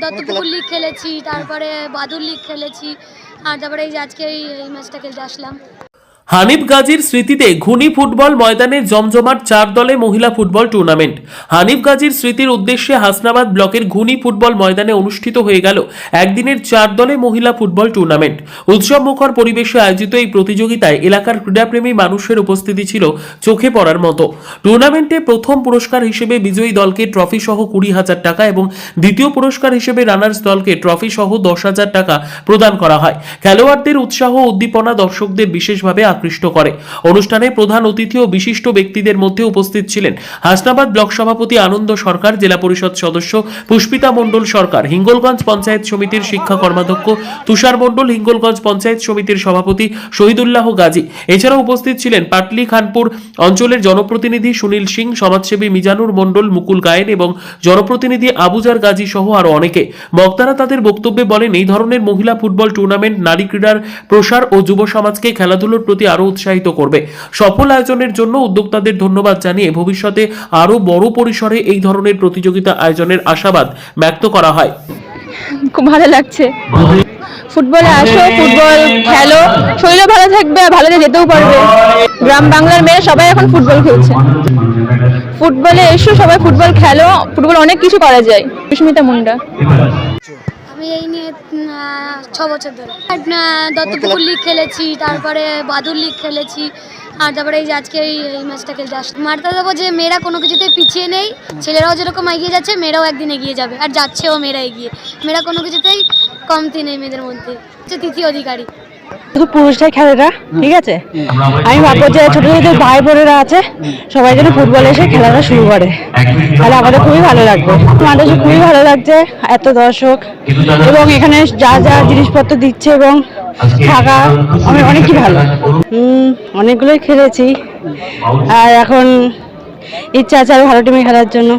Duttapukur league খেলেছি, তারপরে বাদুর লিগ খেলেছি, আর তারপরে এই যে আজকে এই ম্যাচটা খেলতে আসলাম। হানিফ গাজীর স্মৃতিতে ঘুনি ফুটবল ময়দানে জমজমাট 4 দলে মহিলা ফুটবল টুর্নামেন্ট। হানিফ গাজীর স্মৃতির উদ্দেশ্যে হাসনাবাদ ব্লকের ঘুনি ফুটবল ময়দানে অনুষ্ঠিত হয়ে গেল একদিনের 4 দলে মহিলা ফুটবল টুর্নামেন্ট। উৎসব মুখর পরিবেশে আয়োজিত এই প্রতিযোগিতায় এলাকার ক্রীড়াপ্রেমী মানুষের উপস্থিতি ছিল চোখে পড়ার মতো। টুর্নামেন্টে প্রথম পুরস্কার হিসেবে বিজয়ী দলকে ট্রফি সহ 20,000 টাকা এবং দ্বিতীয় পুরস্কার হিসেবে রানার্স দলকে ট্রফি সহ 10,000 টাকা প্রদান করা হয়। খেলোয়াড়দের উৎসাহ ও উদ্দীপনা দর্শকদের বিশেষভাবে আকৃষ্ট করে। অনুষ্ঠানে প্রধান অতিথি ও বিশিষ্ট ব্যক্তিদের মধ্যে উপস্থিত ছিলেন হাসনাবাদ ব্লক সভাপতি আনন্দ সরকার, জেলা পরিষদ সদস্য পুষ্পিতা মণ্ডল সরকার, হিঙ্গলগঞ্জ পঞ্চায়েত সমিতির শিক্ষা কর্মাধ্যক্ষ তুষার মণ্ডল, হিঙ্গলগঞ্জ পঞ্চায়েত সমিতির সভাপতি শহীদুল্লাহ গাজী। এছাড়াও উপস্থিত ছিলেন পাটলি খানপুর অঞ্চলের জনপ্রতিনিধি সুনীল সিং, সমাজসেবী মিজানুর মণ্ডল, মুকুল গায়েন এবং জনপ্রতিনিধি আবুজার গাজী সহ আরো অনেকে। বক্তারা তাদের বক্তব্যে বলেন, এই ধরনের মহিলা ফুটবল টুর্নামেন্ট নারী ক্রীড়ার প্রসার ও যুব সমাজকে খেলাধুলোর প্রতি আরো উৎসাহিত করবে। সফল আয়োজনের জন্য উদ্যোক্তাদের ধন্যবাদ জানিয়ে ভবিষ্যতে আরো বড় পরিসরে এই ধরনের প্রতিযোগিতা আয়োজনের আশাবাদ ব্যক্ত করা হয়। খুব ভালো লাগছে। ফুটবলে আসো, ফুটবল খেলো, শরীরও ভালো থাকবে, ভালো যেতেও পারবে। গ্রাম বাংলার মেয়ে সবাই এখন ফুটবল খেলছে। ফুটবলে এসো, সবাই ফুটবল খেলো, ফুটবল অনেক কিছু করা যায়। সুস্মিতা মুন্ডা। আমি এই নিয়ে 6 বছর ধরে দত্তপুকুর লিগ খেলেছি, তারপরে বাদুর লিগ খেলেছি, আর তারপরে এই যে আজকে এই ম্যাচটা খেলতে আসলাম। মারতে দেবো যে মেয়েরা কোনো কিছুতে পিছিয়ে নেই, ছেলেরাও যেরকম এগিয়ে যাচ্ছে মেয়েরাও একদিন এগিয়ে যাবে, আর যাচ্ছেও মেয়েরা এগিয়ে। মেয়েরা কোনো কিছুতেই কমতি নেই মেয়েদের মধ্যে, হচ্ছে তৃতীয় অধিকারী। শুধু পুরুষরাই খেলে না, ঠিক আছে? আমি ভাববো যে ছোট ছোট ভাই বোনেরা আছে, সবাই যেন ফুটবল এসে খেলাটা শুরু করে, তাহলে আমাদের খুবই ভালো লাগবে। আমাদের খুবই ভালো লাগছে এত দর্শক, এবং এখানে যা যা জিনিসপত্র দিচ্ছে এবং থাকা অনেকই ভালো। অনেকগুলোই খেলেছি, আর এখন ইচ্ছা আছে আরো ভালো টিমে খেলার জন্য।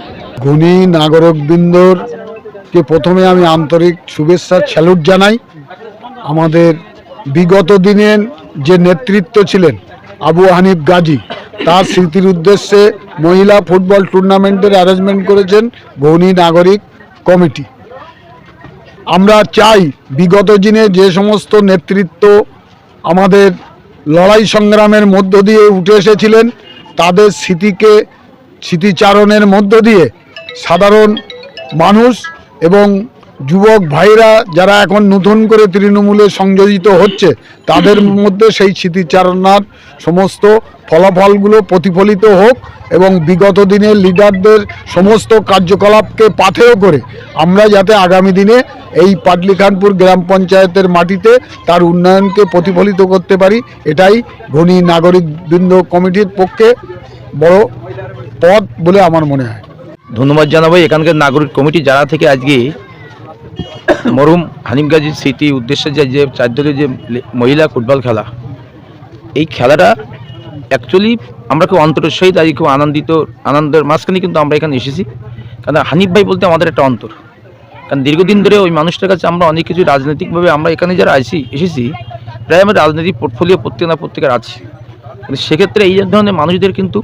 গুণী নাগরিকবৃন্দকে প্রথমে আমি আন্তরিক শুভেচ্ছা স্যালুট জানাই। আমাদের বিগত দিনের যে নেতৃত্ব ছিলেন আবু হানিফ গাজী, তার স্মৃতির উদ্দেশ্যে মহিলা ফুটবল টুর্নামেন্টের অ্যারেঞ্জমেন্ট করেছেন গুণী নাগরিক কমিটি। আমরা চাই বিগত দিনে যে সমস্ত নেতৃত্ব আমাদের লড়াই সংগ্রামের মধ্য দিয়ে উঠে এসেছিলেন, তাদের স্মৃতিচারণের মধ্য দিয়ে সাধারণ মানুষ এবং যুবক ভাইরা যারা এখন নতুন করে তৃণমূলে সংযোজিত হচ্ছে, তাদের মধ্যে সেই স্মৃতিচারণার সমস্ত ফলাফলগুলো প্রতিফলিত হোক এবং বিগত দিনের লিডারদের সমস্ত কার্যকলাপকে পাথেয় করে আমরা যাতে আগামী দিনে এই পাটলি খানপুর গ্রাম পঞ্চায়েতের মাটিতে তার উন্নয়নকে প্রতিফলিত করতে পারি, এটাই গুণী নাগরিকবৃন্দ কমিটির পক্ষে বড় পথ বলে আমার মনে হয়। ধন্যবাদ জানাবো এখানকার নাগরিক কমিটি যারা থেকে আজকে মরহুম হানিফ গাজীর স্মৃতি উদ্দেশ্যে যে 4 দলের যে মহিলা ফুটবল খেলা, এই খেলাটা অ্যাকচুয়ালি আমরা খুব অন্তরের সহিত আজকে খুব আনন্দের মাঝখানে কিন্তু আমরা এখানে এসেছি। কারণ হানিফ ভাই বলতে আমাদের একটা অন্তর, কারণ দীর্ঘদিন ধরে ওই মানুষটার কাছে আমরা অনেক কিছু রাজনৈতিকভাবে আমরা এখানে যারা এসেছি প্রায় আমার রাজনৈতিক পোর্টফোলিও প্রত্যেকের আছে, কিন্তু সেক্ষেত্রে এই ধরনের মানুষদের কিন্তু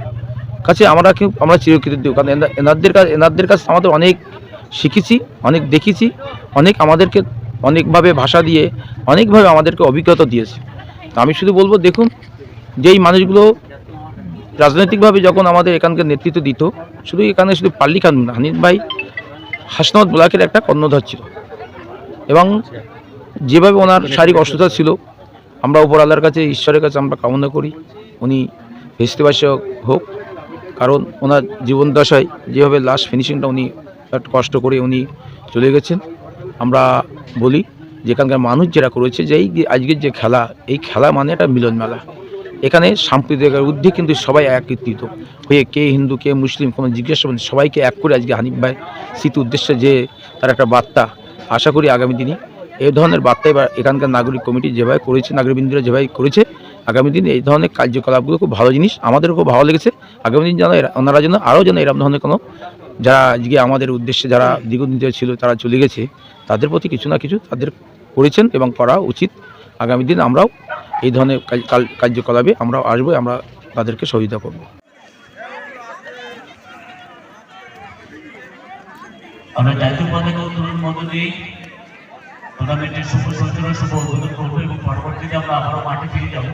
কাছে আমরা চিরকৃতজ্ঞ। কারণ এনাদের কাছে আমাদের অনেক শিখেছি, অনেক দেখেছি, অনেক আমাদেরকে অনেকভাবে ভাষা দিয়ে অনেকভাবে আমাদেরকে অভিজ্ঞতা দিয়েছে। তো আমি শুধু বলবো, দেখুন যেই মানুষগুলো রাজনৈতিকভাবে যখন আমাদের এখানকার নেতৃত্ব দিত, শুধু পাটলি খান না, হানিফ ভাই হাসনাবাদ ব্লকের একটা কর্ণধার ছিল, এবং যেভাবে ওনার শারীরিক অসুস্থতা ছিল, আমরা উপরওয়ালার কাছে, ঈশ্বরের কাছে আমরা কামনা করি উনি ভেস্তেবাসী হোক। কারণ ওনার জীবন দশায় যেভাবে লাস্ট ফিনিশিংটা উনি একটু কষ্ট করে উনি চলে গেছেন। আমরা বলি যেখানকার মানুষ যারা করেছে যে এই আজকের যে খেলা, এই খেলা মানে একটা মিলন মেলা। এখানে সাম্প্রদায়িকের ঊর্ধ্বে কিন্তু সবাই একত্রিত হয়ে, কে হিন্দু কে মুসলিম কোনো জিজ্ঞাসা করেন, সবাইকে এক করে আজকে হানিফ ভাই স্মৃতি উদ্দেশ্যে যে তার একটা বার্তা, আশা করি আগামী দিনে এই ধরনের বার্তা এবার এখানকার নাগরিক কমিটি যেভাবে করেছে, নাগরিকবৃন্দরা যেভাবে করেছে, আগামী দিনে এই ধরনের কার্যকলাপগুলো খুব ভালো জিনিস, আমাদেরও খুব ভালো লেগেছে। আগামী দিন যেন ওনারা যেন আরও যেন এরকম ধরনের কোনো যারা আজকে আমাদের উদ্দেশ্যে যারা দীর্ঘদিন ছিল তারা চলে গেছে, তাদের প্রতি কিছু না কিছু তাদের করেছেন এবং করা উচিত। আগামী দিন আমরাও এই ধরনের কার্যকলাপে আমরা আসবো, আমরা তাদেরকে সহযোগিতা করব। আমরা জাতীয় পতাকা উত্তোলনের মধ্য দিয়ে টুর্নামেন্টের শুভ সূচনা শুভ উদ্বোধন করবো এবং পরবর্তীতে আমরা আবারও মাঠে ফিরে যাব।